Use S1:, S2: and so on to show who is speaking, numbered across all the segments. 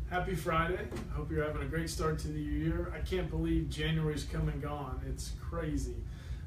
S1: Happy Friday. I hope you're having a great start to the year. I can't believe January's come and gone. It's crazy.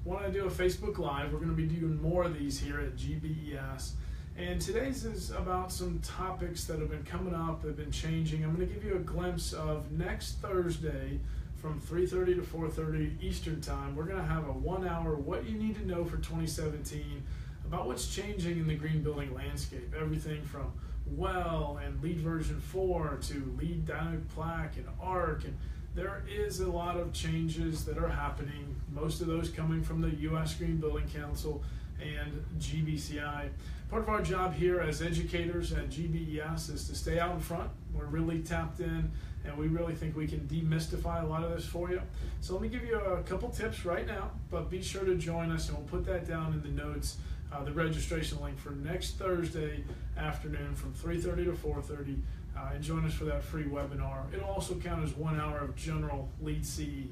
S1: Want to do a Facebook Live. We're going to be doing more of these here at GBES. And today's is about some topics that have been coming up, that have been changing. I'm going to give you a glimpse of next Thursday from 3:30 to 4:30 Eastern Time. We're going to have a 1 hour what you need to know for 2017 about what's changing in the green building landscape. Everything from WELL and LEED version 4 to LEED dynamic plaque and ARC, and there is a lot of changes that are happening, most of those coming from the U.S. Green Building Council and GBCI. Part of our job here as educators at GBES is to stay out in front. We're really tapped in, and we really think we can demystify a lot of this for you. So let me give you a couple tips right now, but be sure to join us, and we'll put that down in the notes, the registration link for next Thursday afternoon from 3:30 to 4:30, and join us for that free webinar. It'll also count as 1 hour of general LEED CE.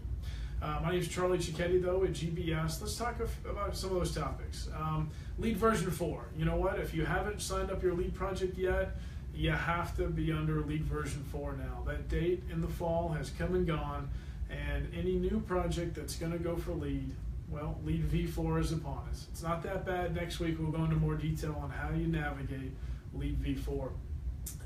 S1: My name is Charlie Cicchetti, though, at GBS. Let's talk about some of those topics. LEED version 4. You know what? If you haven't signed up your LEED project yet, you have to be under LEED version 4 now. That date in the fall has come and gone, and any new project that's going to go for LEED, well, LEED V4 is upon us. It's not that bad. Next week we'll go into more detail on how you navigate LEED V4.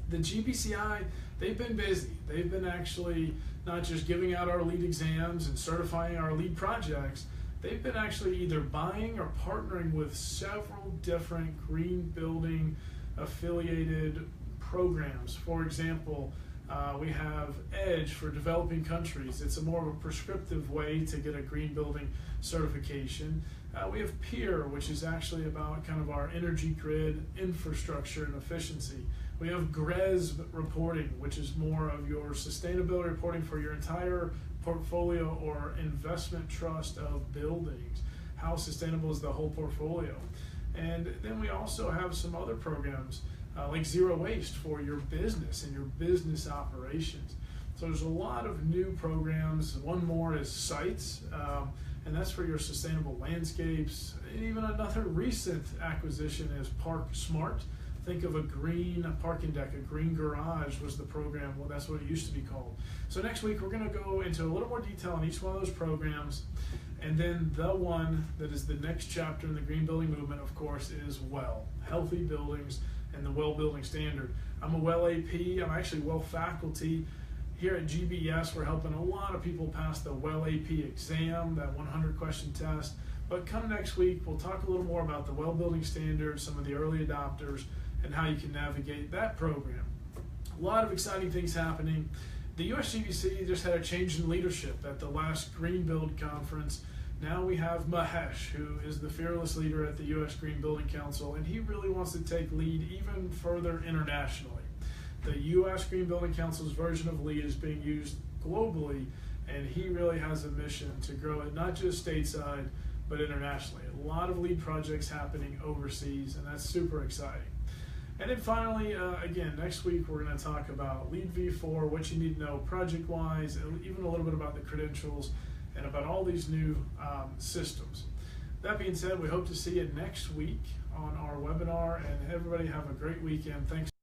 S1: The GBCI, they've been busy. They've been actually not just giving out our LEED exams and certifying our LEED projects, they've been actually either buying or partnering with several different green building affiliated programs. For example, we have EDGE for developing countries. It's a more of a prescriptive way to get a green building certification. We have PEER, which is actually about kind of our energy grid infrastructure and efficiency. We have GRESB reporting, which is more of your sustainability reporting for your entire portfolio or investment trust of buildings. How sustainable is the whole portfolio? And then we also have some other programs like Zero Waste for your business and your business operations. So there's a lot of new programs. One more is SITES, and that's for your sustainable landscapes. And even another recent acquisition is Park Smart. Think of a green parking deck, a green garage was the program. Well, that's what it used to be called. So next week we're going to go into a little more detail on each one of those programs. And then the one that is the next chapter in the green building movement, of course, is WELL, Healthy Buildings and the WELL Building Standard. I'm a WELL AP, I'm actually WELL faculty. Here at GBES, we're helping a lot of people pass the WELL AP exam, that 100 question test. But come next week, we'll talk a little more about the WELL Building Standard, some of the early adopters, and how you can navigate that program. A lot of exciting things happening. The USGBC just had a change in leadership at the last Green Build conference. Now we have Mahesh, who is the fearless leader at the U.S. Green Building Council, and he really wants to take LEED even further internationally. The U.S. Green Building Council's version of LEED is being used globally, and he really has a mission to grow it not just stateside, but internationally. A lot of LEED projects happening overseas, and that's super exciting. And then finally, again, next week we're going to talk about LEED V4, what you need to know project-wise, and even a little bit about the credentials and about all these new systems. That being said, we hope to see you next week on our webinar, and everybody have a great weekend. Thanks.